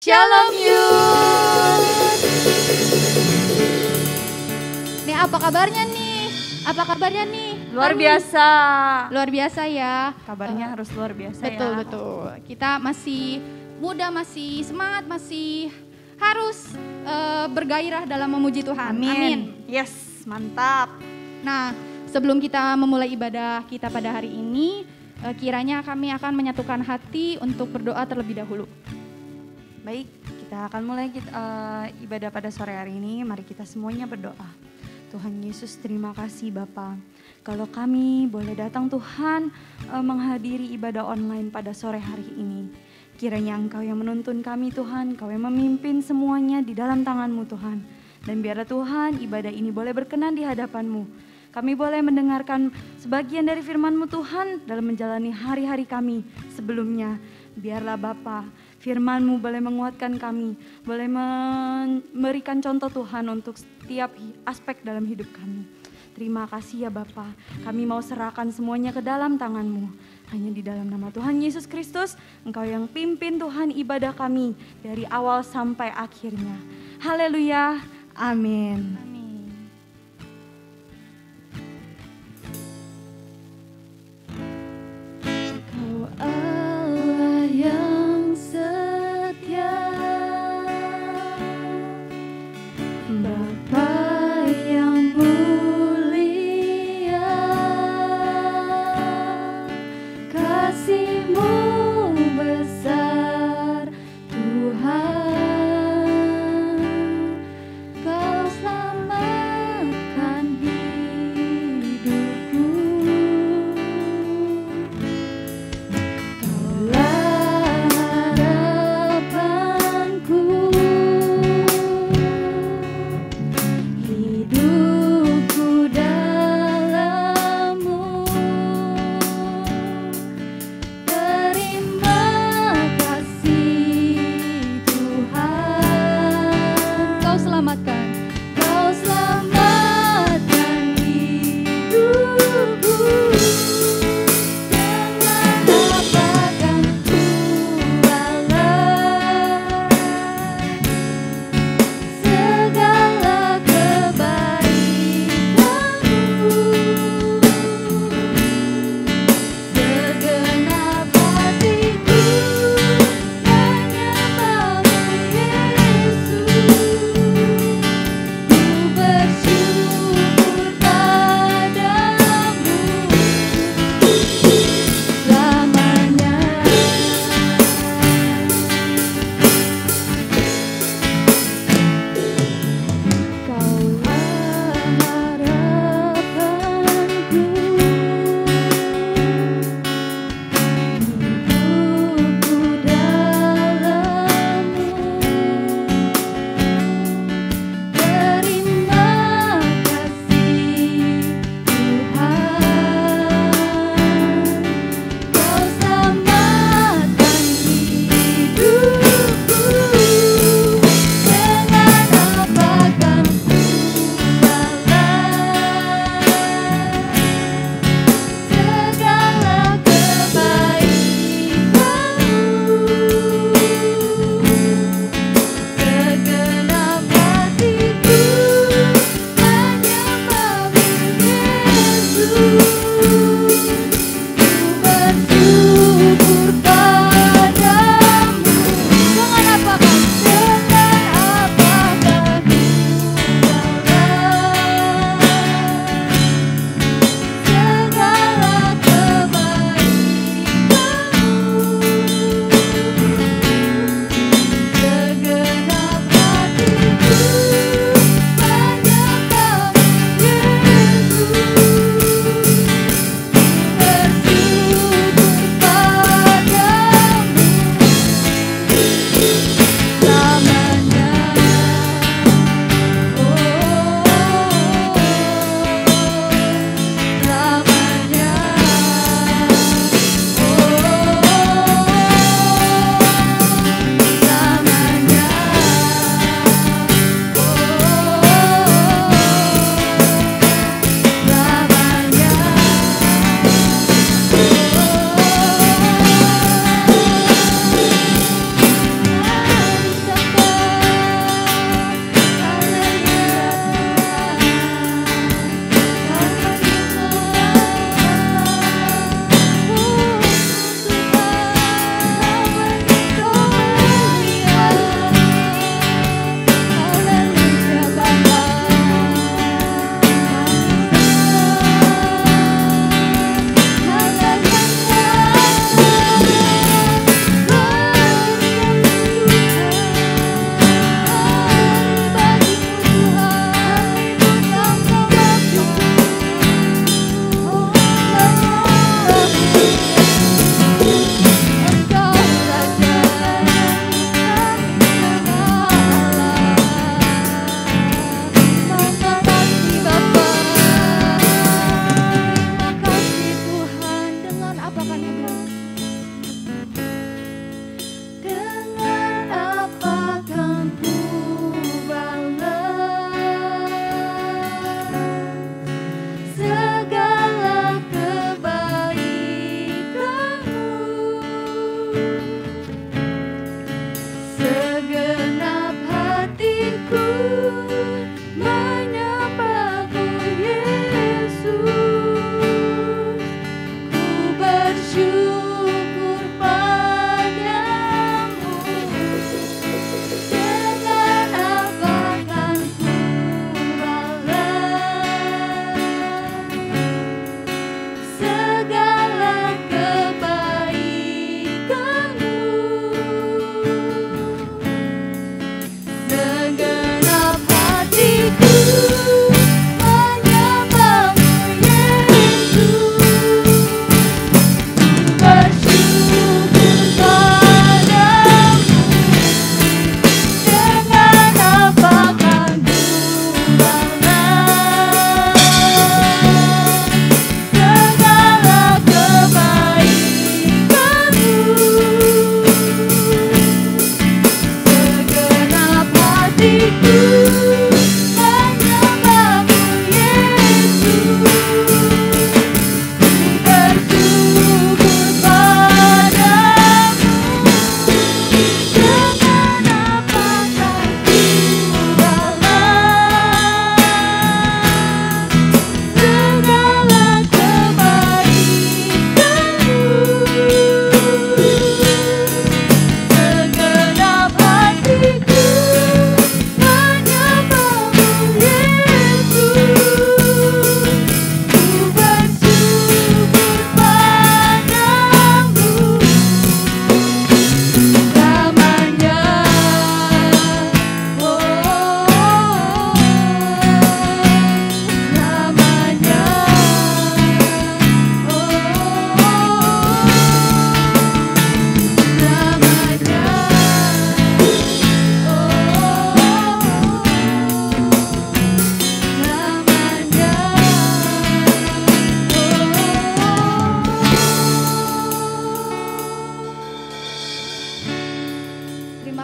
Shalom Youth. Nih apa kabarnya nih? Apa kabarnya nih? Luar biasa. Luar biasa ya. Kabarnya harus luar biasa betul, ya. Betul. Kita masih muda, masih semangat, masih harus bergairah dalam memuji Tuhan. Amin. Yes, mantap. Nah, sebelum kita memulai ibadah kita pada hari ini, kiranya kami akan menyatukan hati untuk berdoa terlebih dahulu. Baik, kita akan mulai ibadah pada sore hari ini. Mari kita semuanya berdoa. Tuhan Yesus, terima kasih Bapa. Kalau kami boleh datang Tuhan menghadiri ibadah online pada sore hari ini. Kiranya Engkau yang menuntun kami Tuhan, Engkau yang memimpin semuanya di dalam tangan-Mu Tuhan. Dan biarlah Tuhan ibadah ini boleh berkenan di hadapan-Mu. Kami boleh mendengarkan sebagian dari firman-Mu Tuhan dalam menjalani hari-hari kami sebelumnya. Biarlah Bapa, firman-Mu boleh menguatkan kami, boleh memberikan contoh Tuhan untuk setiap aspek dalam hidup kami. Terima kasih ya Bapa, kami mau serahkan semuanya ke dalam tangan-Mu. Hanya di dalam nama Tuhan Yesus Kristus, Engkau yang pimpin Tuhan ibadah kami dari awal sampai akhirnya. Haleluya, amin. Yang setia, Bapa yang mulia, kasih-Mu besar Tuhan, Kau selalu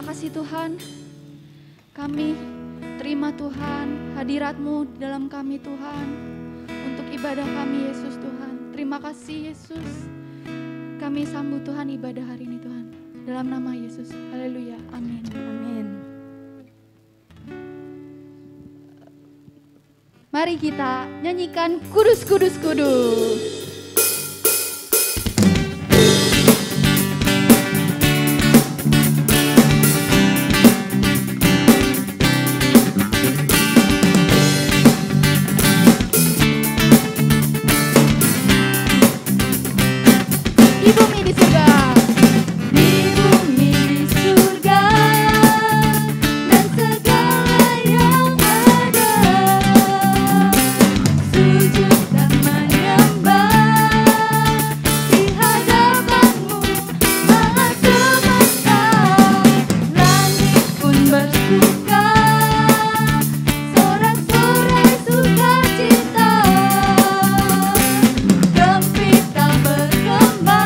kasih Tuhan. Kami terima Tuhan hadirat-Mu di dalam kami Tuhan. Untuk ibadah kami Yesus Tuhan. Terima kasih Yesus. Kami sambut Tuhan ibadah hari ini Tuhan. Dalam nama Yesus. Haleluya. Amin. Amin. Mari kita nyanyikan kudus, kudus, kudus. Di bumi di surga. Di bumi di surga dan segala yang ada, sujud dan menyembah di hadapan-Mu, Maha Semesta. Langit pun bersuka, sorak-sorai sukacita, gembira bergema.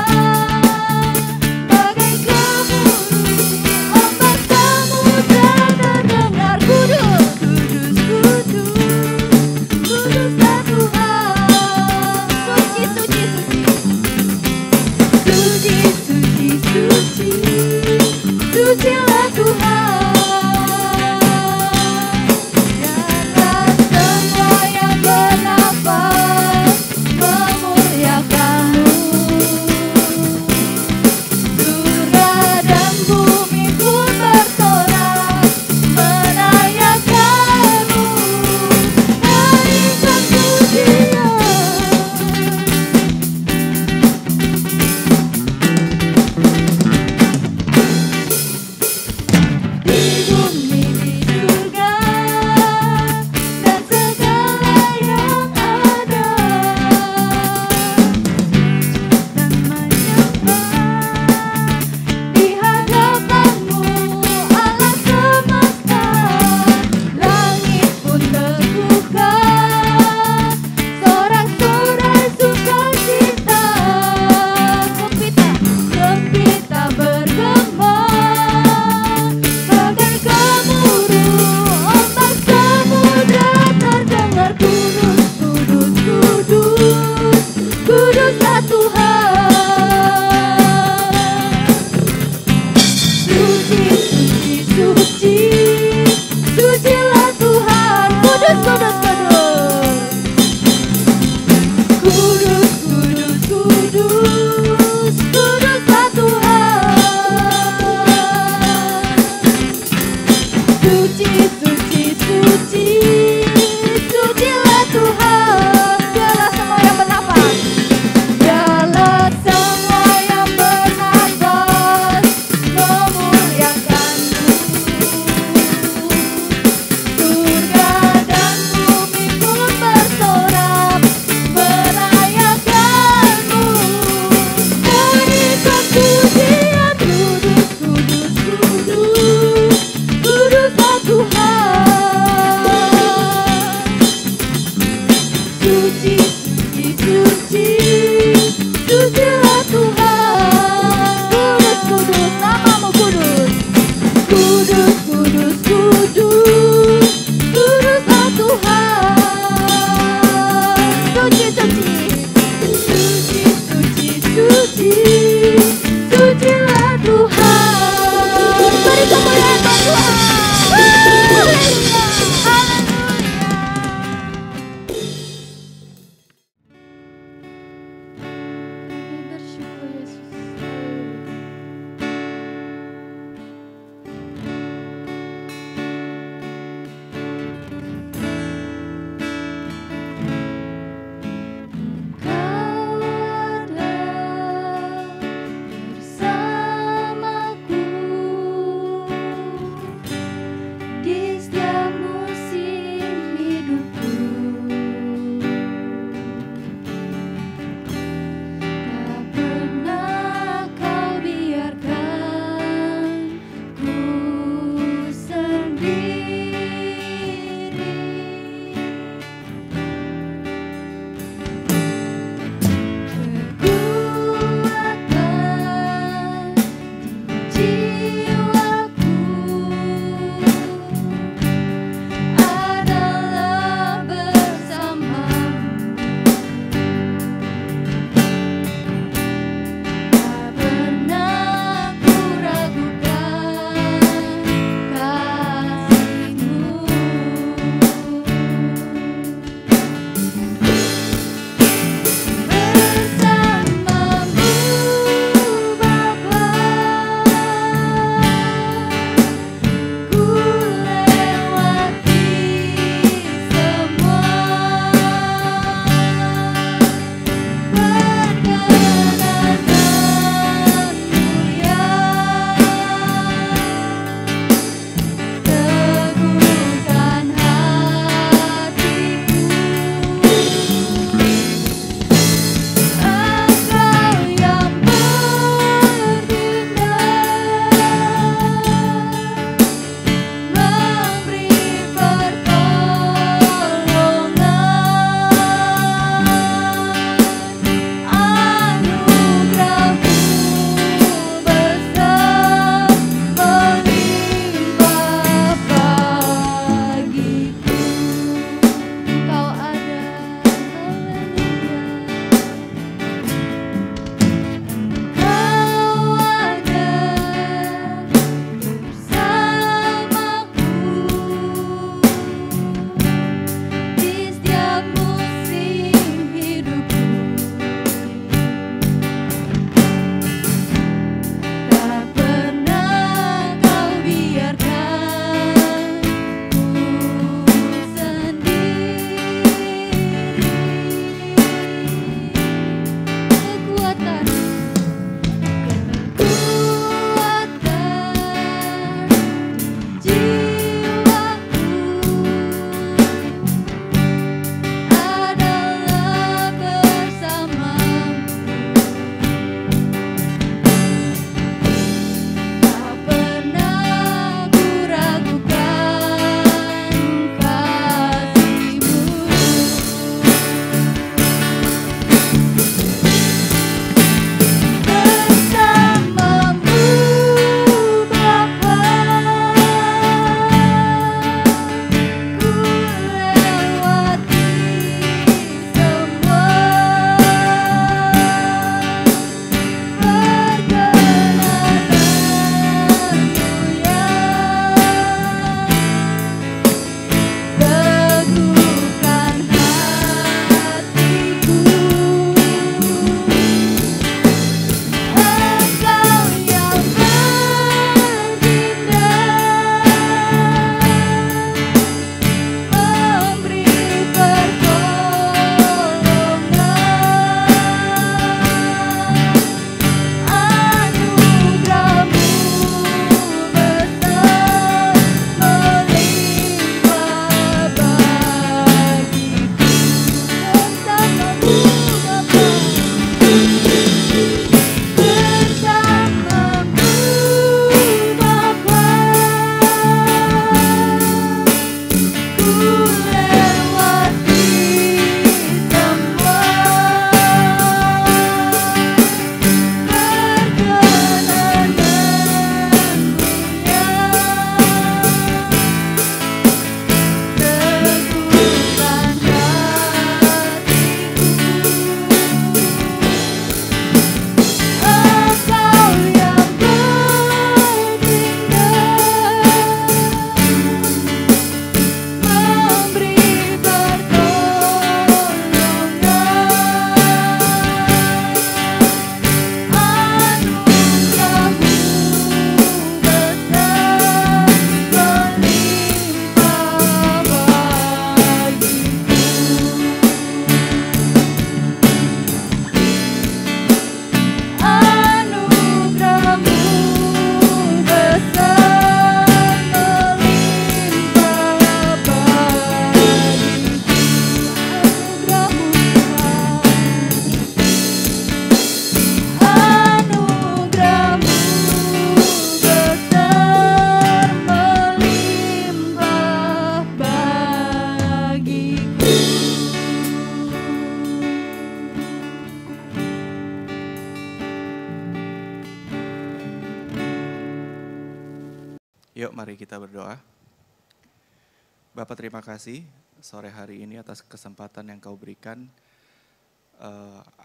Yuk mari kita berdoa. Bapak terima kasih sore hari ini atas kesempatan yang kau berikan.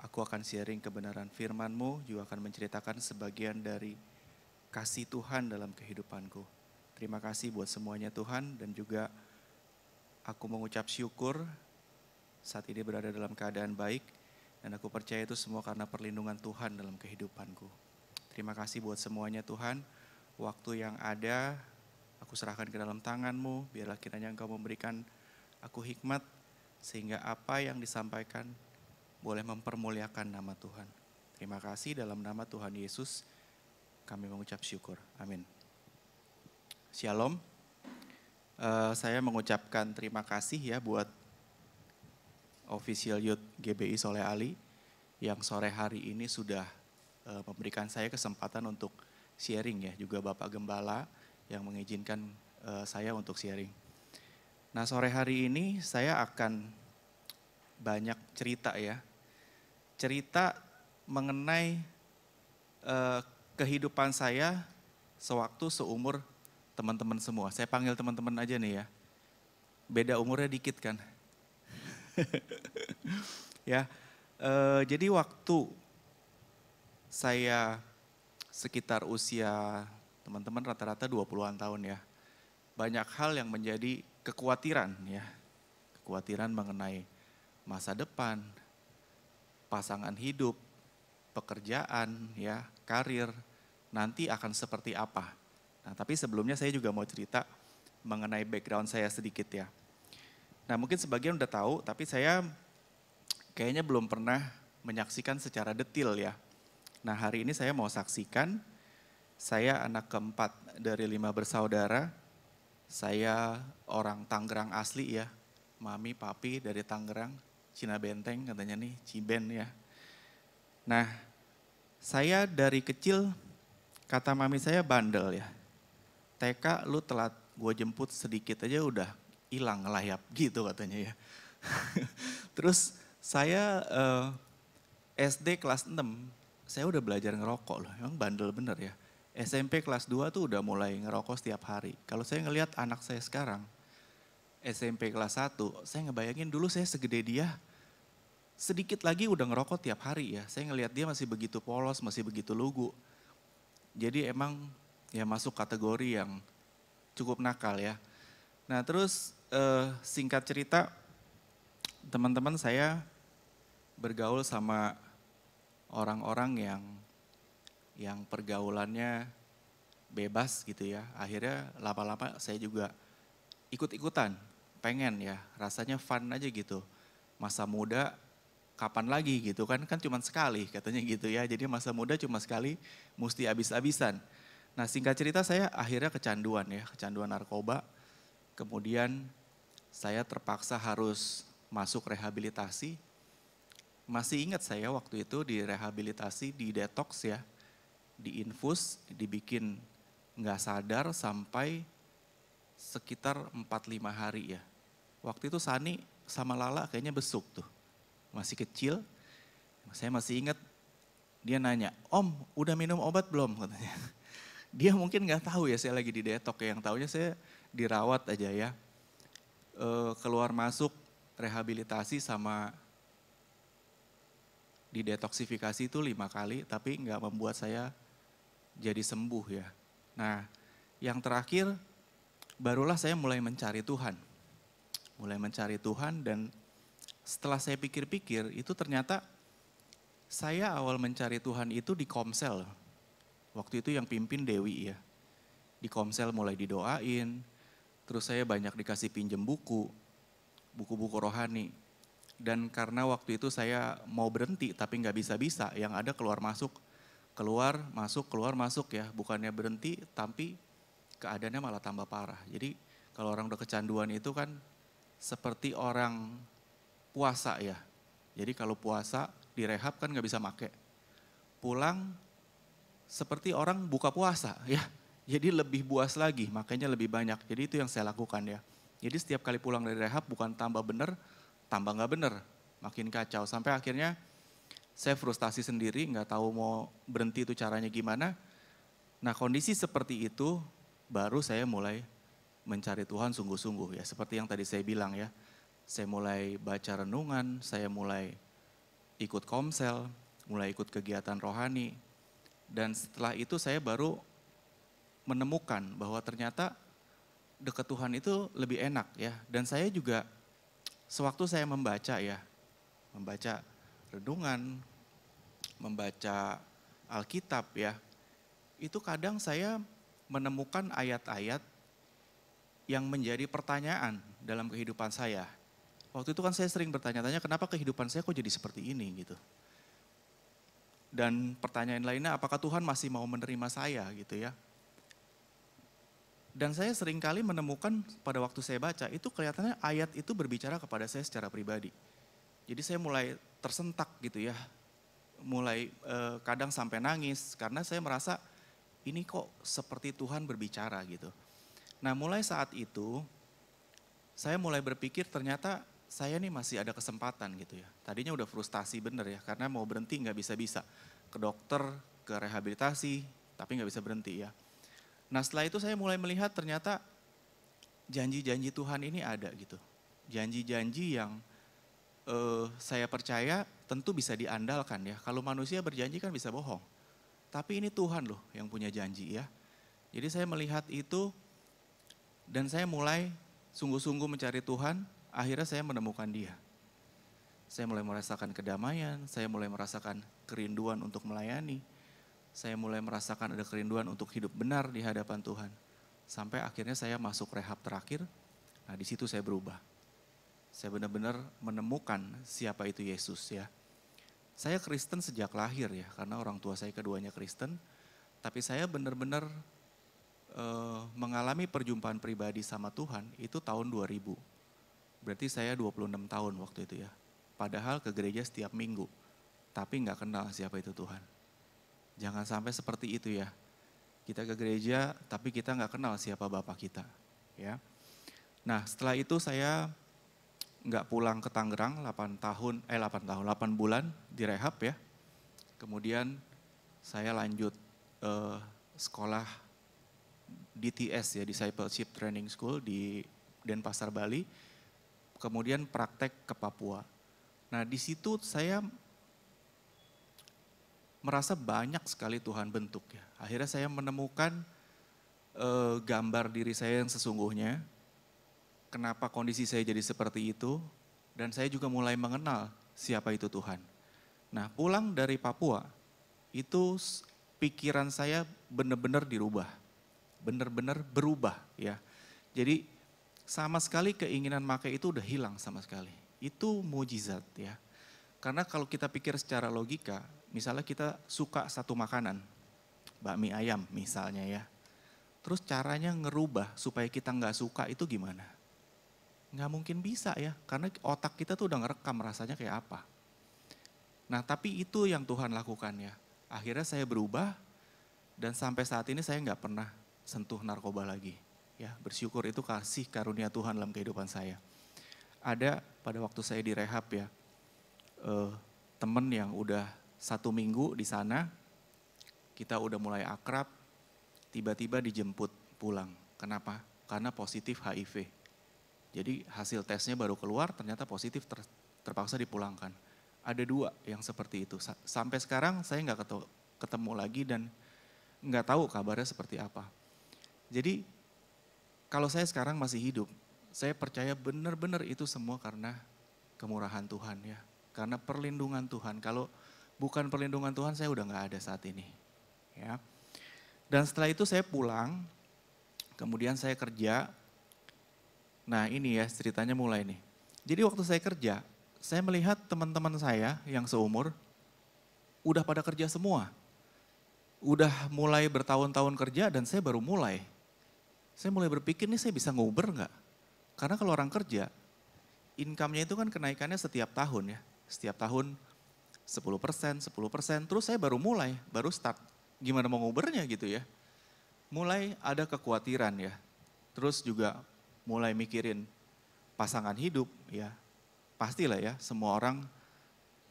Aku akan sharing kebenaran firman-Mu, juga akan menceritakan sebagian dari kasih Tuhan dalam kehidupanku. Terima kasih buat semuanya Tuhan, dan juga aku mengucap syukur saat ini berada dalam keadaan baik, dan aku percaya itu semua karena perlindungan Tuhan dalam kehidupanku. Terima kasih buat semuanya Tuhan. Waktu yang ada, aku serahkan ke dalam tangan-Mu, biarlah kiranya Engkau memberikan aku hikmat, sehingga apa yang disampaikan boleh mempermuliakan nama Tuhan. Terima kasih, dalam nama Tuhan Yesus kami mengucap syukur. Amin. Shalom. Saya mengucapkan terima kasih ya buat Official Youth GBI Soleh Ali yang sore hari ini sudah memberikan saya kesempatan untuk sharing ya, juga Bapak Gembala yang mengizinkan saya untuk sharing. Nah, sore hari ini saya akan banyak cerita ya. Cerita mengenai kehidupan saya sewaktu seumur teman-teman semua. Saya panggil teman-teman aja nih ya. Beda umurnya dikit kan. Ya, jadi waktu saya sekitar usia teman-teman rata-rata 20-an tahun ya. Banyak hal yang menjadi kekhawatiran ya. Kekhawatiran mengenai masa depan, pasangan hidup, pekerjaan ya, karir, nanti akan seperti apa. Nah, tapi sebelumnya saya juga mau cerita mengenai background saya sedikit ya. Nah, mungkin sebagian udah tahu, tapi saya kayaknya belum pernah menyaksikan secara detail ya. Nah, hari ini saya mau saksikan, saya anak keempat dari 5 bersaudara. Saya orang Tangerang asli ya, mami papi dari Tangerang, Cina Benteng katanya nih, Ciben ya. Nah, saya dari kecil, kata mami saya bandel ya. TK lu telat gue jemput sedikit aja udah hilang ngelayap gitu katanya ya. Terus saya SD kelas 6, saya udah belajar ngerokok loh, emang bandel bener ya. SMP kelas 2 tuh udah mulai ngerokok setiap hari. Kalau saya ngelihat anak saya sekarang, SMP kelas 1, saya ngebayangin dulu saya segede dia, sedikit lagi udah ngerokok tiap hari ya. Saya ngelihat dia masih begitu polos, masih begitu lugu. Jadi emang ya masuk kategori yang cukup nakal ya. Nah terus singkat cerita, teman-teman saya bergaul sama orang-orang yang pergaulannya bebas gitu ya. Akhirnya lama-lama saya juga ikut-ikutan, pengen ya, rasanya fun aja gitu. Masa muda kapan lagi gitu kan cuma sekali katanya gitu ya. Jadi masa muda cuma sekali, mesti habis-habisan. Nah singkat cerita saya akhirnya kecanduan ya, kecanduan narkoba. Kemudian saya terpaksa harus masuk rehabilitasi. Masih ingat saya waktu itu di rehabilitasi, di detox ya, diinfus, dibikin nggak sadar sampai sekitar 4-5 hari ya. Waktu itu Sani sama Lala kayaknya besuk tuh, masih kecil. Saya masih ingat dia nanya, "Om udah minum obat belum?" katanya. Dia mungkin nggak tahu ya saya lagi di detox, yang taunya saya dirawat aja ya. Keluar masuk rehabilitasi sama didetoksifikasi itu 5 kali, tapi nggak membuat saya jadi sembuh ya. Nah yang terakhir barulah saya mulai mencari Tuhan. Mulai mencari Tuhan, dan setelah saya pikir-pikir itu ternyata saya awal mencari Tuhan itu di Komsel. Waktu itu yang pimpin Dewi ya. Di Komsel mulai didoain, terus saya banyak dikasih pinjem buku-buku rohani. Dan karena waktu itu saya mau berhenti tapi nggak bisa-bisa, yang ada keluar masuk ya. Bukannya berhenti tapi keadaannya malah tambah parah. Jadi kalau orang udah kecanduan itu kan seperti orang puasa ya. Jadi kalau puasa direhab kan nggak bisa make. Pulang seperti orang buka puasa ya. Jadi lebih buas lagi, makanya lebih banyak. Jadi itu yang saya lakukan ya. Jadi setiap kali pulang dari rehab bukan tambah bener, tambah nggak bener, makin kacau. Sampai akhirnya saya frustasi sendiri, nggak tahu mau berhenti itu caranya gimana. Nah kondisi seperti itu baru saya mulai mencari Tuhan sungguh-sungguh ya. Seperti yang tadi saya bilang ya, saya mulai baca renungan, saya mulai ikut komsel, mulai ikut kegiatan rohani. Dan setelah itu saya baru menemukan bahwa ternyata dekat Tuhan itu lebih enak ya. Dan saya juga sewaktu saya membaca ya, membaca renungan, membaca Alkitab ya, itu kadang saya menemukan ayat-ayat yang menjadi pertanyaan dalam kehidupan saya. Waktu itu kan saya sering bertanya-tanya kenapa kehidupan saya kok jadi seperti ini gitu. Dan pertanyaan lainnya apakah Tuhan masih mau menerima saya gitu ya. Dan saya sering kali menemukan pada waktu saya baca itu kelihatannya ayat itu berbicara kepada saya secara pribadi. Jadi saya mulai tersentak gitu ya. Mulai kadang sampai nangis karena saya merasa ini kok seperti Tuhan berbicara gitu. Nah mulai saat itu saya mulai berpikir ternyata saya nih masih ada kesempatan gitu ya. Tadinya udah frustasi bener ya karena mau berhenti nggak bisa-bisa. Ke dokter, ke rehabilitasi tapi nggak bisa berhenti ya. Nah setelah itu saya mulai melihat ternyata janji-janji Tuhan ini ada gitu. Janji-janji yang saya percaya tentu bisa diandalkan ya. Kalau manusia berjanji kan bisa bohong. Tapi ini Tuhan loh yang punya janji ya. Jadi saya melihat itu dan saya mulai sungguh-sungguh mencari Tuhan, akhirnya saya menemukan Dia. Saya mulai merasakan kedamaian, saya mulai merasakan kerinduan untuk melayani. Saya mulai merasakan ada kerinduan untuk hidup benar di hadapan Tuhan. Sampai akhirnya saya masuk rehab terakhir, nah di situ saya berubah. Saya benar-benar menemukan siapa itu Yesus ya. Saya Kristen sejak lahir ya, karena orang tua saya keduanya Kristen. Tapi saya benar-benar mengalami perjumpaan pribadi sama Tuhan itu tahun 2000. Berarti saya 26 tahun waktu itu ya. Padahal ke gereja setiap minggu, tapi nggak kenal siapa itu Tuhan. Jangan sampai seperti itu ya. Kita ke gereja tapi kita nggak kenal siapa Bapa kita ya. Nah setelah itu saya nggak pulang ke Tangerang 8 bulan di rehab ya. Kemudian saya lanjut sekolah DTS ya, Discipleship Training School di Denpasar, Bali. Kemudian praktek ke Papua. Nah di situ saya merasa banyak sekali Tuhan bentuk ya. Akhirnya saya menemukan gambar diri saya yang sesungguhnya. Kenapa kondisi saya jadi seperti itu. Dan saya juga mulai mengenal siapa itu Tuhan. Nah pulang dari Papua itu pikiran saya benar-benar dirubah. Benar-benar berubah ya. Jadi sama sekali keinginan makai itu udah hilang sama sekali. Itu mujizat ya. Karena kalau kita pikir secara logika, misalnya kita suka satu makanan, bakmi ayam misalnya ya. Terus caranya ngerubah supaya kita nggak suka itu gimana? Nggak mungkin bisa ya, karena otak kita tuh udah ngerekam rasanya kayak apa. Nah tapi itu yang Tuhan lakukan ya. Akhirnya saya berubah dan sampai saat ini saya nggak pernah sentuh narkoba lagi. Ya, bersyukur itu kasih karunia Tuhan dalam kehidupan saya. Ada pada waktu saya di rehab ya, temen yang udah 1 minggu di sana, kita udah mulai akrab, tiba-tiba dijemput pulang. Kenapa? Karena positif HIV. Jadi hasil tesnya baru keluar, ternyata positif, terpaksa dipulangkan. Ada 2 yang seperti itu. Sampai sekarang saya nggak ketemu lagi dan nggak tahu kabarnya seperti apa. Jadi kalau saya sekarang masih hidup, saya percaya benar-benar itu semua karena kemurahan Tuhan ya. Karena perlindungan Tuhan. Kalau bukan perlindungan Tuhan saya udah nggak ada saat ini. Ya. Dan setelah itu saya pulang, kemudian saya kerja. Nah ini ya ceritanya mulai nih. Jadi waktu saya kerja, saya melihat teman-teman saya yang seumur udah pada kerja semua. Udah mulai bertahun-tahun kerja dan saya baru mulai. Saya mulai berpikir nih saya bisa nguber nggak? Karena kalau orang kerja, income-nya itu kan kenaikannya setiap tahun ya. Setiap tahun 10%, terus saya baru mulai, baru start. Gimana mau ngubernya gitu ya. Mulai ada kekhawatiran ya. Terus juga mulai mikirin pasangan hidup ya. Pastilah ya semua orang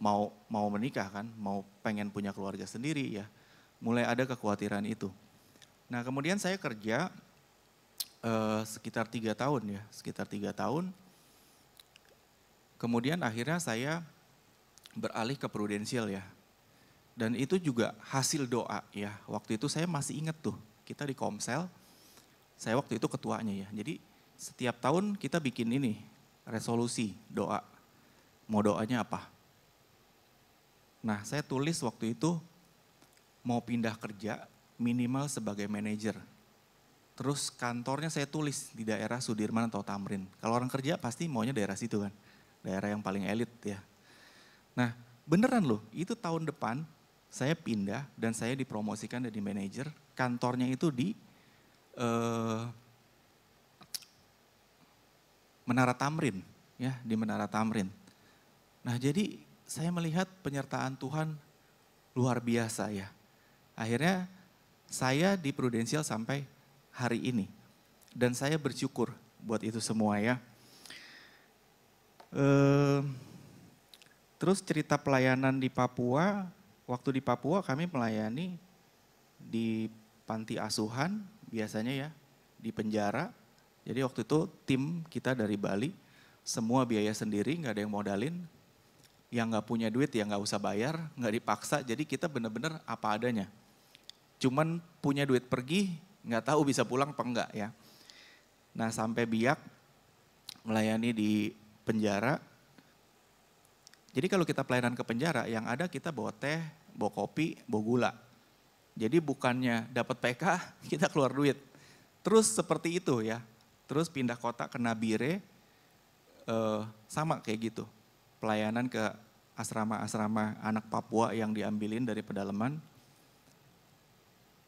mau menikah kan, mau pengen punya keluarga sendiri ya. Mulai ada kekhawatiran itu. Nah kemudian saya kerja sekitar 3 tahun ya, sekitar 3 tahun. Kemudian akhirnya saya beralih ke prudensial ya. Dan itu juga hasil doa ya. Waktu itu saya masih ingat tuh, kita di Komsel, saya waktu itu ketuanya ya. Jadi setiap tahun kita bikin ini, resolusi doa. Mau doanya apa? Nah saya tulis waktu itu mau pindah kerja minimal sebagai manajer. Terus kantornya saya tulis di daerah Sudirman atau Tamrin. Kalau orang kerja pasti maunya daerah situ kan, daerah yang paling elit ya. Nah beneran loh, itu tahun depan saya pindah dan saya dipromosikan jadi manajer. Kantornya itu di Menara Tamrin, ya di Menara Tamrin. Nah jadi saya melihat penyertaan Tuhan luar biasa ya. Akhirnya saya di prudensial sampai hari ini. Dan saya bersyukur buat itu semua ya. Terus cerita pelayanan di Papua, waktu di Papua kami melayani di panti asuhan biasanya ya, di penjara. Jadi waktu itu tim kita dari Bali, semua biaya sendiri, nggak ada yang modalin. Yang nggak punya duit ya nggak usah bayar, nggak dipaksa. Jadi kita benar-benar apa adanya. Cuman punya duit pergi, nggak tahu bisa pulang apa enggak ya. Nah sampai Biak melayani di penjara. Jadi kalau kita pelayanan ke penjara, yang ada kita bawa teh, bawa kopi, bawa gula. Jadi bukannya dapat PK, kita keluar duit. Terus seperti itu ya. Terus pindah kota ke Nabire, sama kayak gitu. Pelayanan ke asrama-asrama anak Papua yang diambilin dari pedalaman.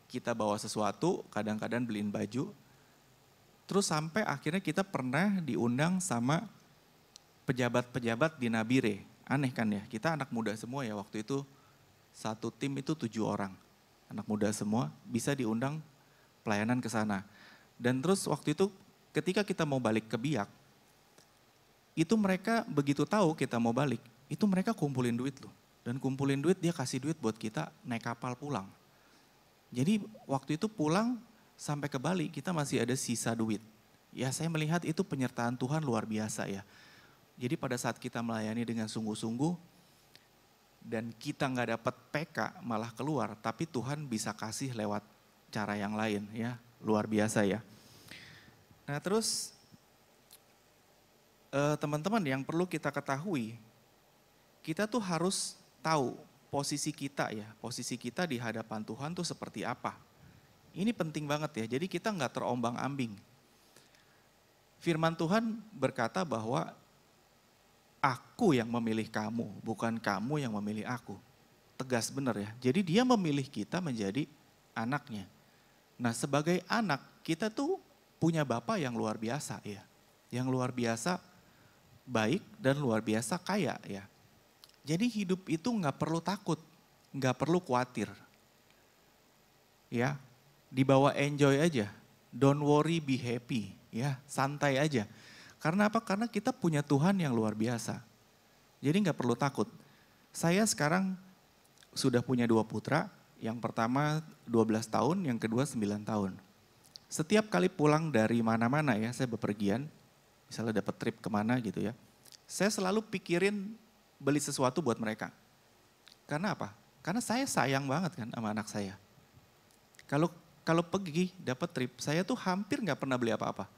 Kita bawa sesuatu, kadang-kadang beliin baju. Terus sampai akhirnya kita pernah diundang sama pejabat-pejabat di Nabire. Aneh kan ya, kita anak muda semua ya waktu itu. Satu tim itu 7 orang. Anak muda semua bisa diundang pelayanan ke sana. Dan terus waktu itu ketika kita mau balik ke Biak, itu mereka begitu tahu kita mau balik, itu mereka kumpulin duit loh. Dan kumpulin duit, dia kasih duit buat kita naik kapal pulang. Jadi waktu itu pulang sampai ke Bali kita masih ada sisa duit. Ya saya melihat itu penyertaan Tuhan luar biasa ya. Jadi pada saat kita melayani dengan sungguh-sungguh dan kita nggak dapat PK malah keluar, tapi Tuhan bisa kasih lewat cara yang lain ya, luar biasa ya. Nah terus teman-teman yang perlu kita ketahui, kita tuh harus tahu posisi kita ya, posisi kita di hadapan Tuhan tuh seperti apa. Ini penting banget ya, jadi kita nggak terombang-ambing. Firman Tuhan berkata bahwa aku yang memilih kamu, bukan kamu yang memilih aku. Tegas benar ya, jadi dia memilih kita menjadi anaknya. Nah sebagai anak, kita tuh punya Bapa yang luar biasa ya. Yang luar biasa baik dan luar biasa kaya ya. Jadi hidup itu nggak perlu takut, nggak perlu khawatir. Ya, dibawa enjoy aja. Don't worry, be happy. Ya, santai aja. Karena apa? Karena kita punya Tuhan yang luar biasa. Jadi nggak perlu takut. Saya sekarang sudah punya 2 putra. Yang pertama 12 tahun, yang kedua 9 tahun. Setiap kali pulang dari mana-mana ya, saya bepergian. Misalnya dapat trip kemana gitu ya. Saya selalu pikirin beli sesuatu buat mereka. Karena apa? Karena saya sayang banget kan sama anak saya. Kalau pergi dapat trip, saya tuh hampir nggak pernah beli apa-apa.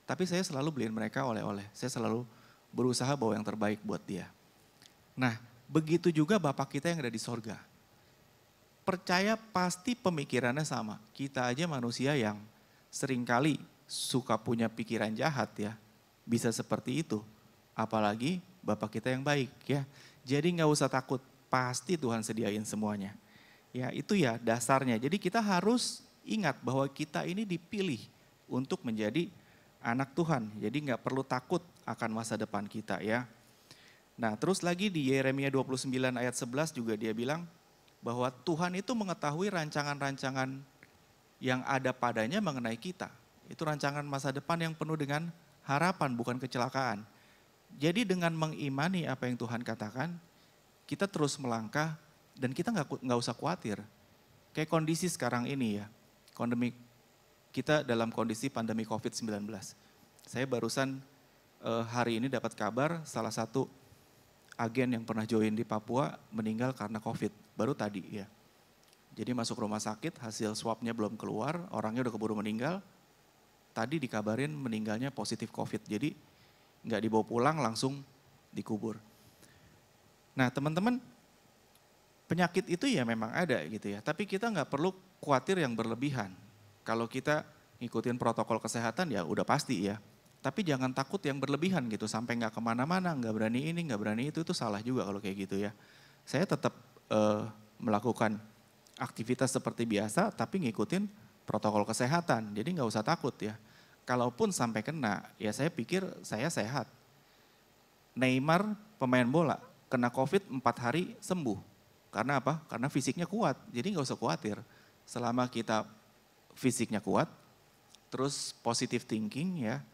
Tapi saya selalu beliin mereka oleh-oleh. Saya selalu berusaha bawa yang terbaik buat dia. Nah, begitu juga Bapak kita yang ada di sorga. Percaya pasti pemikirannya sama. Kita aja manusia yang seringkali suka punya pikiran jahat ya. Bisa seperti itu. Apalagi Bapak kita yang baik ya. Jadi nggak usah takut, pasti Tuhan sediain semuanya. Ya itu ya dasarnya. Jadi kita harus ingat bahwa kita ini dipilih untuk menjadi anak Tuhan. Jadi nggak perlu takut akan masa depan kita ya. Nah terus lagi di Yeremia 29 ayat 11 juga dia bilang bahwa Tuhan itu mengetahui rancangan-rancangan yang ada padanya mengenai kita. Itu rancangan masa depan yang penuh dengan harapan bukan kecelakaan. Jadi dengan mengimani apa yang Tuhan katakan, kita terus melangkah dan kita nggak usah khawatir. Kayak kondisi sekarang ini ya, kita dalam kondisi pandemi COVID-19. Saya barusan hari ini dapat kabar salah satu agen yang pernah join di Papua meninggal karena COVID, baru tadi ya. Jadi masuk rumah sakit, hasil swabnya belum keluar, orangnya udah keburu meninggal. Tadi dikabarin meninggalnya positif COVID, jadi nggak dibawa pulang, langsung dikubur. Nah teman-teman, penyakit itu ya memang ada gitu ya, tapi kita nggak perlu khawatir yang berlebihan. Kalau kita ngikutin protokol kesehatan ya udah pasti ya. Tapi jangan takut yang berlebihan gitu, sampai nggak kemana-mana, nggak berani ini, nggak berani itu salah juga kalau kayak gitu ya. Saya tetap melakukan aktivitas seperti biasa, tapi ngikutin protokol kesehatan, jadi nggak usah takut ya. Kalaupun sampai kena, ya saya pikir saya sehat. Neymar pemain bola, kena COVID 4 hari sembuh. Karena apa? Karena fisiknya kuat, jadi nggak usah khawatir. Selama kita fisiknya kuat, terus positive thinking ya,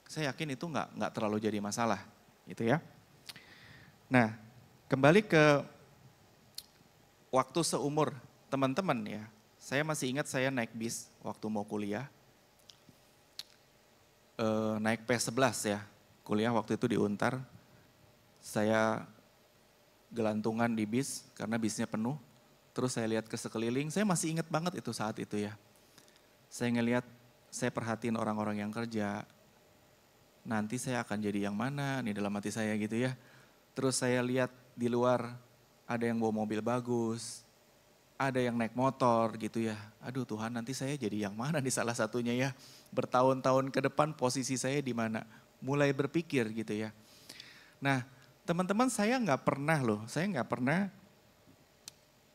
saya yakin itu nggak terlalu jadi masalah, gitu ya. Nah, kembali ke waktu seumur teman-teman ya. Saya masih ingat saya naik bis waktu mau kuliah, naik P11 ya, kuliah waktu itu di Untar. Saya gelantungan di bis karena bisnya penuh. Terus saya lihat ke sekeliling, saya masih ingat banget itu saat itu ya. Saya ngelihat, saya perhatiin orang-orang yang kerja. Nanti saya akan jadi yang mana nih dalam hati saya gitu ya. Terus saya lihat di luar ada yang bawa mobil bagus, ada yang naik motor gitu ya. Aduh Tuhan, nanti saya jadi yang mana nih salah satunya ya. Bertahun-tahun ke depan posisi saya di mana. Mulai berpikir gitu ya. Nah teman-teman, saya nggak pernah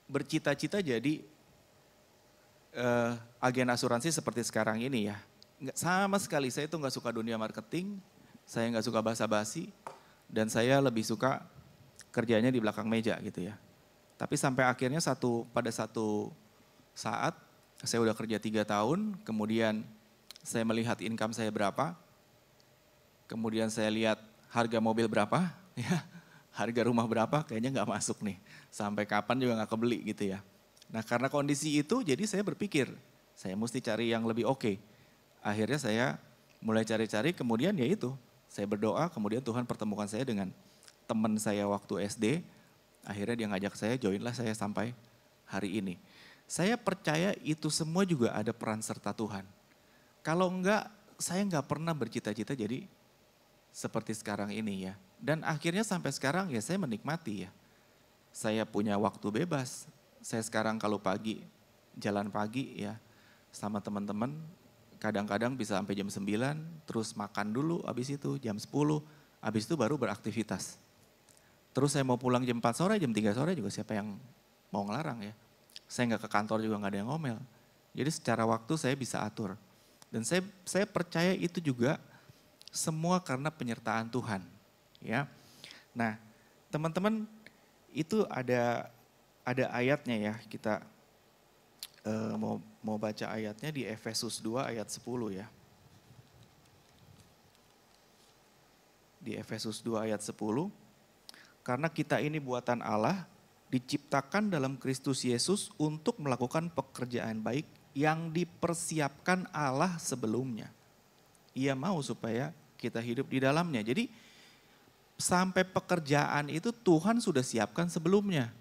bercita-cita jadi agen asuransi seperti sekarang ini ya. Nggak, sama sekali, saya itu nggak suka dunia marketing, saya nggak suka basa-basi, dan saya lebih suka kerjanya di belakang meja gitu ya. Tapi sampai akhirnya pada satu saat, saya udah kerja 3 tahun, kemudian saya melihat income saya berapa, kemudian saya lihat harga mobil berapa, ya, harga rumah berapa, kayaknya nggak masuk nih, sampai kapan juga nggak kebeli gitu ya. Nah karena kondisi itu, jadi saya berpikir, saya mesti cari yang lebih oke. Akhirnya saya mulai cari-cari, kemudian ya itu, saya berdoa, kemudian Tuhan pertemukan saya dengan teman saya waktu SD, akhirnya dia ngajak saya, joinlah saya sampai hari ini. Saya percaya itu semua juga ada peran serta Tuhan. Kalau enggak, saya enggak pernah bercita-cita jadi seperti sekarang ini ya. Dan akhirnya sampai sekarang ya saya menikmati ya. Saya punya waktu bebas, saya sekarang kalau pagi, jalan pagi ya sama teman-teman, kadang-kadang bisa sampai jam 9, terus makan dulu habis itu jam 10, habis itu baru beraktivitas. Terus saya mau pulang jam 4 sore, jam 3 sore juga siapa yang mau ngelarang ya. Saya nggak ke kantor juga nggak ada yang ngomel. Jadi secara waktu saya bisa atur. Dan saya percaya itu juga semua karena penyertaan Tuhan. Ya. Nah teman-teman, itu ada ayatnya ya, kita mau baca ayatnya di Efesus 2 ayat 10 ya. Di Efesus 2 ayat 10, karena kita ini buatan Allah, diciptakan dalam Kristus Yesus untuk melakukan pekerjaan baik yang dipersiapkan Allah sebelumnya. Ia mau supaya kita hidup di dalamnya. Jadi sampai pekerjaan itu Tuhan sudah siapkan sebelumnya.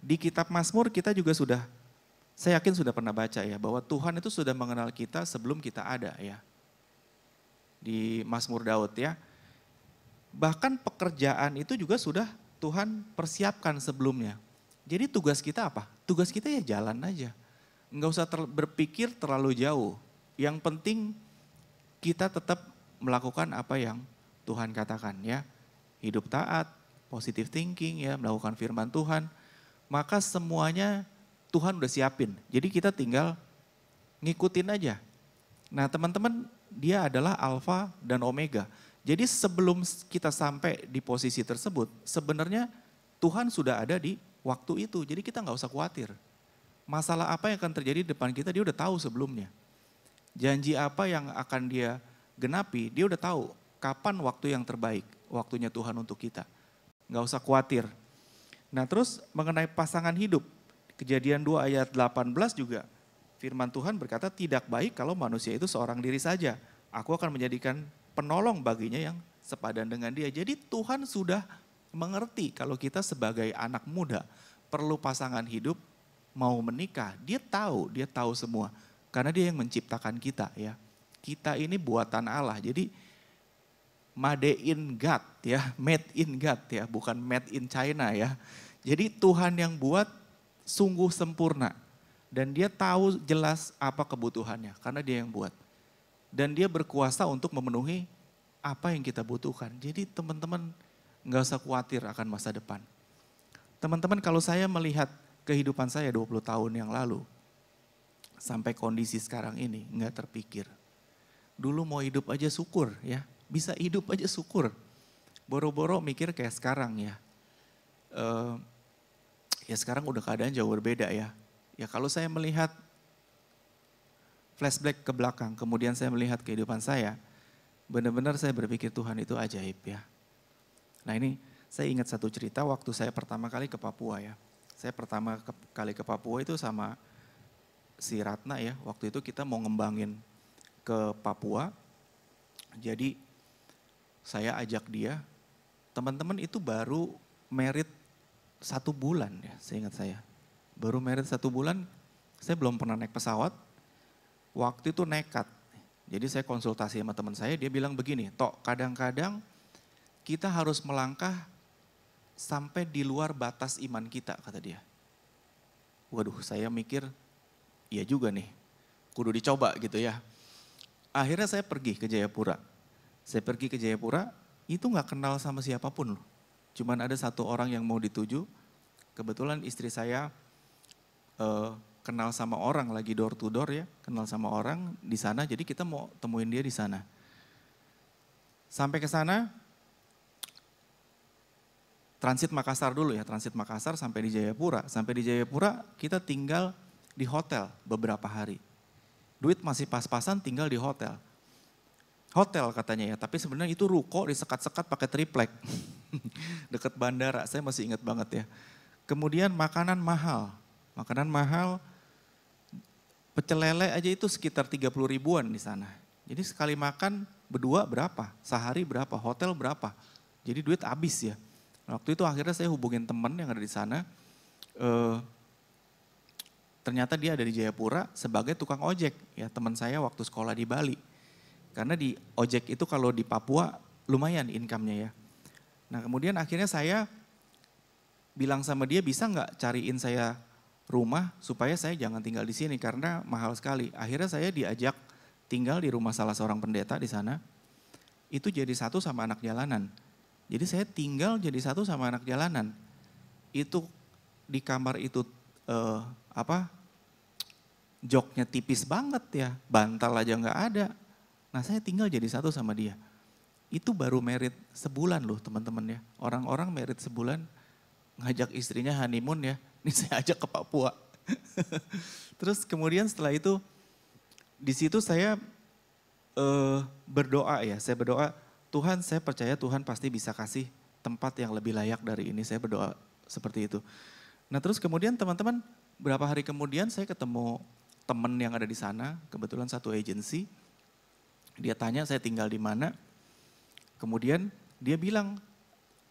Di kitab Mazmur kita juga sudah, saya yakin sudah pernah baca ya, bahwa Tuhan itu sudah mengenal kita sebelum kita ada ya. Di Mazmur Daud ya. Bahkan pekerjaan itu juga sudah Tuhan persiapkan sebelumnya. Jadi tugas kita apa? Tugas kita ya jalan aja. Enggak usah berpikir terlalu jauh. Yang penting kita tetap melakukan apa yang Tuhan katakan ya. Hidup taat, positive thinking ya, melakukan firman Tuhan. Maka semuanya Tuhan udah siapin. Jadi kita tinggal ngikutin aja. Nah teman-teman, dia adalah Alfa dan Omega. Jadi sebelum kita sampai di posisi tersebut, sebenarnya Tuhan sudah ada di waktu itu. Jadi kita nggak usah khawatir. Masalah apa yang akan terjadi di depan kita, dia udah tahu sebelumnya. Janji apa yang akan dia genapi, dia udah tahu kapan waktu yang terbaik, waktunya Tuhan untuk kita. Nggak usah khawatir. Nah terus mengenai pasangan hidup, Kejadian 2 ayat 18 juga firman Tuhan berkata tidak baik kalau manusia itu seorang diri saja. Aku akan menjadikan penolong baginya yang sepadan dengan dia. Jadi Tuhan sudah mengerti kalau kita sebagai anak muda perlu pasangan hidup, mau menikah. Dia tahu semua. Karena dia yang menciptakan kita ya. Kita ini buatan Allah. Jadi made in God ya, made in God ya, bukan made in China ya. Jadi Tuhan yang buat sungguh sempurna. Dan dia tahu jelas apa kebutuhannya karena dia yang buat. Dan dia berkuasa untuk memenuhi apa yang kita butuhkan. Jadi teman-teman nggak usah khawatir akan masa depan. Teman-teman kalau saya melihat kehidupan saya 20 tahun yang lalu. Sampai kondisi sekarang ini nggak terpikir. Dulu mau hidup aja syukur ya. Bisa hidup aja syukur. Boro-boro mikir kayak sekarang ya. Ya sekarang udah keadaan jauh berbeda ya. Ya kalau saya melihat flashback ke belakang, kemudian saya melihat kehidupan saya, benar-benar saya berpikir Tuhan itu ajaib ya. Nah ini saya ingat satu cerita waktu saya pertama kali ke Papua ya. Saya pertama kali ke Papua itu sama si Ratna ya. Waktu itu kita mau ngembangin ke Papua. Jadi saya ajak dia, teman-teman itu baru merit 1 bulan ya, saya ingat saya. Baru merit 1 bulan, saya belum pernah naik pesawat. Waktu itu nekat. Jadi saya konsultasi sama teman saya, dia bilang begini, Tok kadang-kadang kita harus melangkah sampai di luar batas iman kita, kata dia. Waduh, saya mikir, iya juga nih, kudu dicoba gitu ya. Akhirnya saya pergi ke Jayapura. Saya pergi ke Jayapura, itu gak kenal sama siapapun loh. Cuman ada 1 orang yang mau dituju, kebetulan istri saya kenal sama orang lagi door to door ya, kenal sama orang di sana, jadi kita mau temuin dia di sana. Sampai ke sana, transit Makassar dulu ya, transit Makassar sampai di Jayapura. Sampai di Jayapura kita tinggal di hotel beberapa hari. Duit masih pas-pasan tinggal di hotel. Hotel katanya ya, tapi sebenarnya itu ruko disekat-sekat pakai triplek. Dekat bandara, saya masih ingat banget ya. Kemudian makanan mahal. Makanan mahal, pecel lele aja itu sekitar 30 ribuan di sana. Jadi sekali makan berdua berapa, sehari berapa, hotel berapa. Jadi duit habis ya. Waktu itu akhirnya saya hubungin teman yang ada di sana. Ternyata dia ada di Jayapura sebagai tukang ojek. Ya teman saya waktu sekolah di Bali. Karena di ojek itu kalau di Papua lumayan income-nya ya. Nah kemudian akhirnya saya bilang sama dia, bisa nggak cariin saya rumah supaya saya jangan tinggal di sini karena mahal sekali. Akhirnya saya diajak tinggal di rumah salah seorang pendeta di sana. Itu jadi satu sama anak jalanan. Jadi saya tinggal jadi satu sama anak jalanan. Itu di kamar itu joknya tipis banget ya, bantal aja nggak ada. Nah saya tinggal jadi satu sama dia. Itu baru merit sebulan loh teman-teman ya. Orang-orang merit sebulan ngajak istrinya honeymoon ya. Ini saya ajak ke Papua. Terus kemudian setelah itu di situ saya berdoa ya. Saya berdoa, Tuhan saya percaya Tuhan pasti bisa kasih tempat yang lebih layak dari ini. Saya berdoa seperti itu. Nah terus kemudian teman-teman berapa hari kemudian saya ketemu teman yang ada di sana. Kebetulan satu agensi. Dia tanya saya tinggal di mana. Kemudian dia bilang,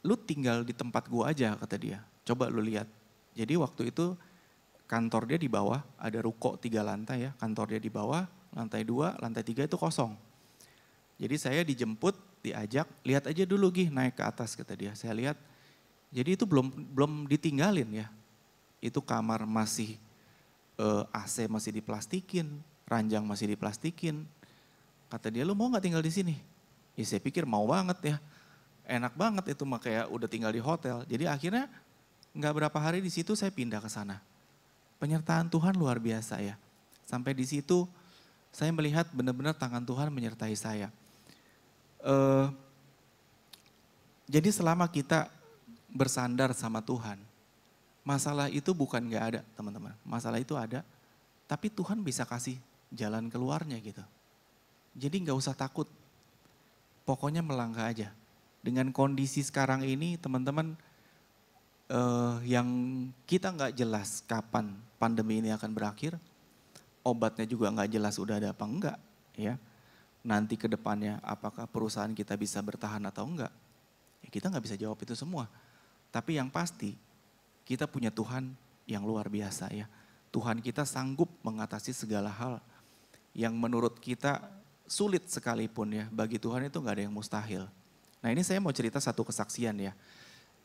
lu tinggal di tempat gua aja kata dia. Coba lu lihat. Jadi waktu itu kantor dia di bawah, ada ruko 3 lantai ya. Kantor dia di bawah, lantai 2, lantai 3 itu kosong. Jadi saya dijemput, diajak, lihat aja dulu Gih naik ke atas kata dia. Saya lihat, jadi itu belum ditinggalin ya. Itu kamar masih AC masih diplastikin, ranjang masih diplastikin. Kata dia, lu mau gak tinggal di sini? Ya saya pikir mau banget ya. Enak banget itu mah kayak udah tinggal di hotel. Jadi akhirnya nggak berapa hari di situ saya pindah ke sana. Penyertaan Tuhan luar biasa ya. Sampai di situ saya melihat benar-benar tangan Tuhan menyertai saya. Jadi selama kita bersandar sama Tuhan, masalah itu bukan nggak ada teman-teman. Masalah itu ada, tapi Tuhan bisa kasih jalan keluarnya gitu. Jadi nggak usah takut, pokoknya melangkah aja. Dengan kondisi sekarang ini teman-teman, yang kita nggak jelas kapan pandemi ini akan berakhir, obatnya juga nggak jelas udah ada apa enggak, ya. Nanti ke depannya apakah perusahaan kita bisa bertahan atau enggak, ya kita nggak bisa jawab itu semua. Tapi yang pasti kita punya Tuhan yang luar biasa ya. Tuhan kita sanggup mengatasi segala hal yang menurut kita sulit sekalipun ya. Bagi Tuhan itu nggak ada yang mustahil. Nah ini saya mau cerita satu kesaksian ya.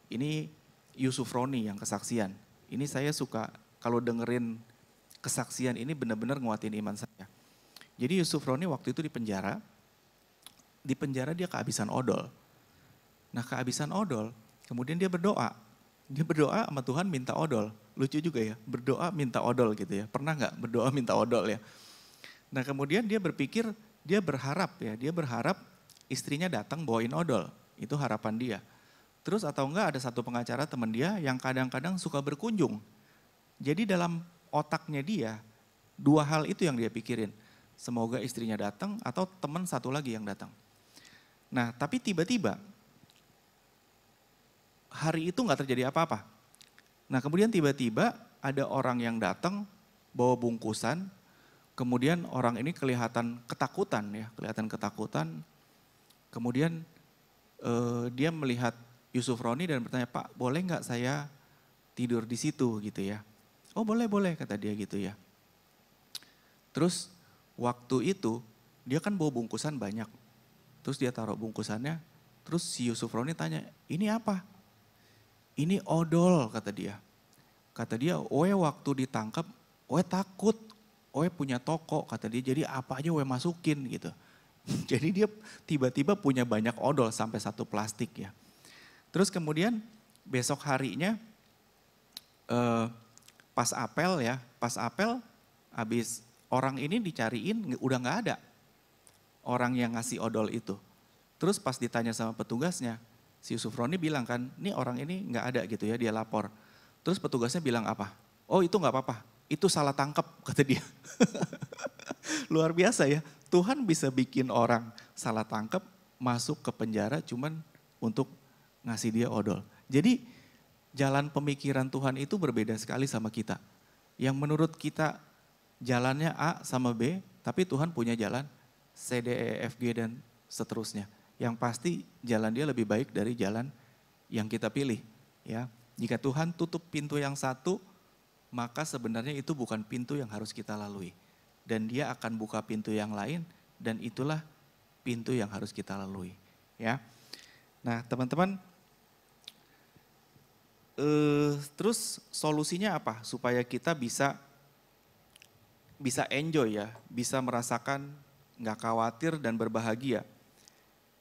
Ini Yusuf Roni yang kesaksian. Ini saya suka kalau dengerin kesaksian ini benar-benar nguatin iman saya. Jadi Yusuf Roni waktu itu di penjara dia kehabisan odol. Nah kehabisan odol, kemudian dia berdoa. Dia berdoa sama Tuhan minta odol. Lucu juga ya, berdoa minta odol gitu ya. Pernah nggak berdoa minta odol ya? Nah kemudian dia berpikir, dia berharap istrinya datang bawain odol. Itu harapan dia. Terus atau enggak ada satu pengacara teman dia yang kadang-kadang suka berkunjung. Jadi dalam otaknya dia, dua hal itu yang dia pikirin. Semoga istrinya datang atau teman satu lagi yang datang. Nah tapi tiba-tiba hari itu nggak terjadi apa-apa. Nah kemudian tiba-tiba ada orang yang datang bawa bungkusan, kemudian orang ini kelihatan ketakutan. Kemudian dia melihat Yusuf Roni dan bertanya, Pak boleh nggak saya tidur di situ gitu ya. Oh boleh kata dia gitu ya. Terus waktu itu dia kan bawa bungkusan banyak. Terus dia taruh bungkusannya, terus si Yusuf Roni tanya, ini apa? Ini odol kata dia. Kata dia, oe waktu ditangkap, oe takut. Oe punya toko kata dia, jadi apa aja oe masukin gitu. Jadi dia tiba-tiba punya banyak odol sampai 1 plastik ya. Terus kemudian besok harinya pas apel habis orang ini dicariin udah gak ada. Orang yang ngasih odol itu. Terus pas ditanya sama petugasnya, si Yusuf Roni bilang kan, nih orang ini nggak ada gitu ya, dia lapor. Terus petugasnya bilang apa? Oh itu nggak apa-apa, itu salah tangkap kata dia. Luar biasa ya, Tuhan bisa bikin orang salah tangkap, masuk ke penjara cuman untuk ngasih dia odol. Jadi jalan pemikiran Tuhan itu berbeda sekali sama kita. Yang menurut kita jalannya A sama B, tapi Tuhan punya jalan C, D, E, F, G dan seterusnya. Yang pasti jalan dia lebih baik dari jalan yang kita pilih. Ya, jika Tuhan tutup pintu yang satu, maka sebenarnya itu bukan pintu yang harus kita lalui. Dan dia akan buka pintu yang lain dan itulah pintu yang harus kita lalui. Ya, nah teman-teman, terus solusinya apa? Supaya kita bisa enjoy ya, bisa merasakan nggak khawatir dan berbahagia.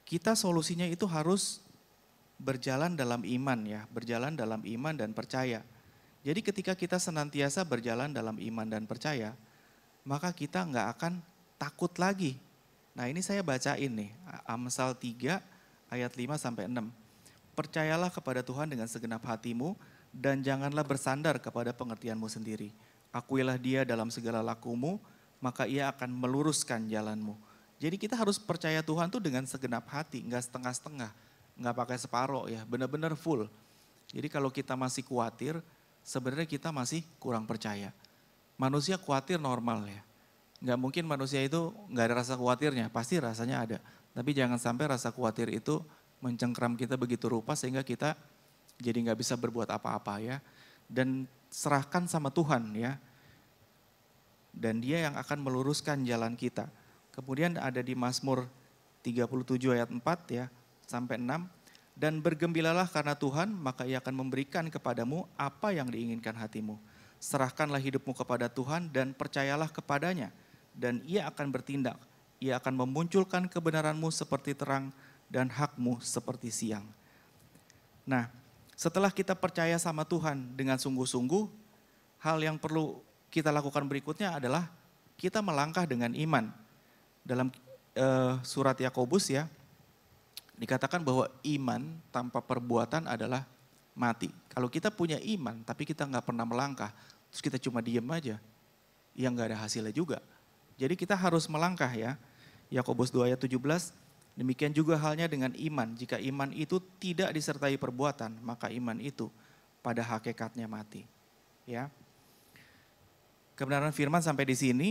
Kita solusinya itu harus berjalan dalam iman ya, berjalan dalam iman dan percaya. Jadi ketika kita senantiasa berjalan dalam iman dan percaya, maka kita nggak akan takut lagi. Nah ini saya bacain nih, Amsal 3 ayat 5-6. Percayalah kepada Tuhan dengan segenap hatimu dan janganlah bersandar kepada pengertianmu sendiri. Akuilah dia dalam segala lakumu, maka ia akan meluruskan jalanmu. Jadi kita harus percaya Tuhan tuh dengan segenap hati, enggak setengah-setengah, enggak pakai separoh ya, benar-benar full. Jadi kalau kita masih khawatir, sebenarnya kita masih kurang percaya. Manusia khawatir normal ya. Enggak mungkin manusia itu enggak ada rasa khawatirnya, pasti rasanya ada. Tapi jangan sampai rasa khawatir itu mencengkram kita begitu rupa sehingga kita jadi enggak bisa berbuat apa-apa ya. Dan serahkan sama Tuhan ya. Dan dia yang akan meluruskan jalan kita. Kemudian ada di Mazmur 37 ayat 4 ya sampai 6. Dan bergembiralah karena Tuhan, maka ia akan memberikan kepadamu apa yang diinginkan hatimu. Serahkanlah hidupmu kepada Tuhan dan percayalah kepadanya. Dan ia akan bertindak, ia akan memunculkan kebenaranmu seperti terang dan hakmu seperti siang. Nah, setelah kita percaya sama Tuhan dengan sungguh-sungguh, hal yang perlu kita lakukan berikutnya adalah kita melangkah dengan iman. Dalam surat Yakobus ya, dikatakan bahwa iman tanpa perbuatan adalah mati. Kalau kita punya iman tapi kita nggak pernah melangkah, terus kita cuma diem aja, ya nggak ada hasilnya juga. Jadi kita harus melangkah ya. Yakobus 2 ayat 17, demikian juga halnya dengan iman. Jika iman itu tidak disertai perbuatan, maka iman itu pada hakikatnya mati. Ya. Kebenaran firman sampai di sini.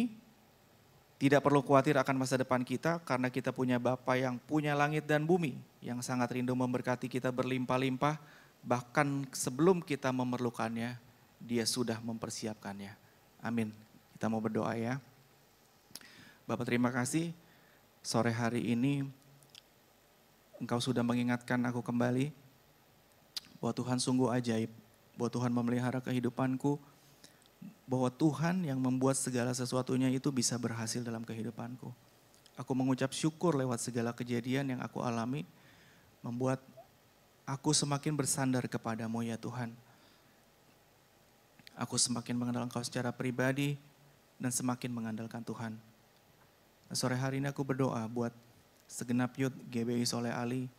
Tidak perlu khawatir akan masa depan kita karena kita punya Bapa yang punya langit dan bumi, yang sangat rindu memberkati kita berlimpah-limpah, bahkan sebelum kita memerlukannya, Dia sudah mempersiapkannya. Amin. Kita mau berdoa ya. Bapak terima kasih, sore hari ini Engkau sudah mengingatkan aku kembali bahwa Tuhan sungguh ajaib, bahwa Tuhan memelihara kehidupanku, bahwa Tuhan yang membuat segala sesuatunya itu bisa berhasil dalam kehidupanku. Aku mengucap syukur lewat segala kejadian yang aku alami, membuat aku semakin bersandar kepadamu ya Tuhan. Aku semakin mengenal Engkau secara pribadi dan semakin mengandalkan Tuhan. Nah, sore hari ini aku berdoa buat segenap youth GBI Soleh Ali,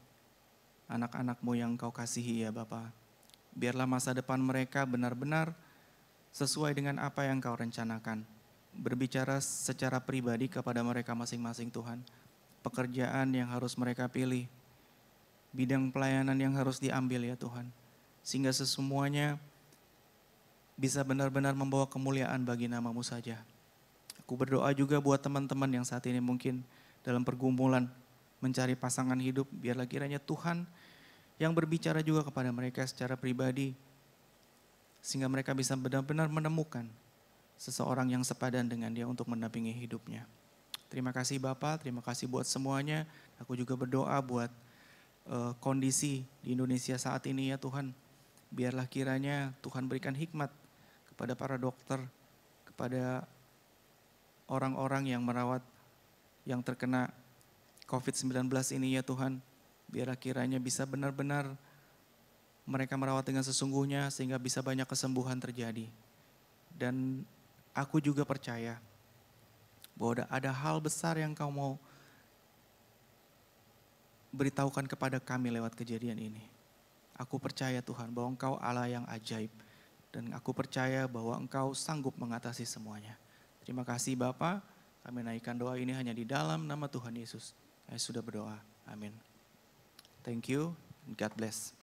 anak-anakmu yang Engkau kasihi ya Bapa. Biarlah masa depan mereka benar-benar sesuai dengan apa yang Kau rencanakan. Berbicara secara pribadi kepada mereka masing-masing Tuhan. Pekerjaan yang harus mereka pilih. Bidang pelayanan yang harus diambil ya Tuhan. Sehingga semuanya bisa benar-benar membawa kemuliaan bagi nama-Mu saja. Aku berdoa juga buat teman-teman yang saat ini mungkin dalam pergumulan mencari pasangan hidup. Biarlah kiranya Tuhan yang berbicara juga kepada mereka secara pribadi, sehingga mereka bisa benar-benar menemukan seseorang yang sepadan dengan dia untuk mendampingi hidupnya. Terima kasih Bapak, terima kasih buat semuanya. Aku juga berdoa buat kondisi di Indonesia saat ini ya Tuhan. Biarlah kiranya Tuhan berikan hikmat kepada para dokter, kepada orang-orang yang merawat yang terkena COVID-19 ini ya Tuhan. Biarlah kiranya bisa benar-benar mereka merawat dengan sesungguhnya sehingga bisa banyak kesembuhan terjadi. Dan aku juga percaya bahwa ada hal besar yang Kau mau beritahukan kepada kami lewat kejadian ini. Aku percaya Tuhan bahwa Engkau Allah yang ajaib. Dan aku percaya bahwa Engkau sanggup mengatasi semuanya. Terima kasih Bapa, kami naikkan doa ini hanya di dalam nama Tuhan Yesus. Saya sudah berdoa, amin. Thank you, and God bless.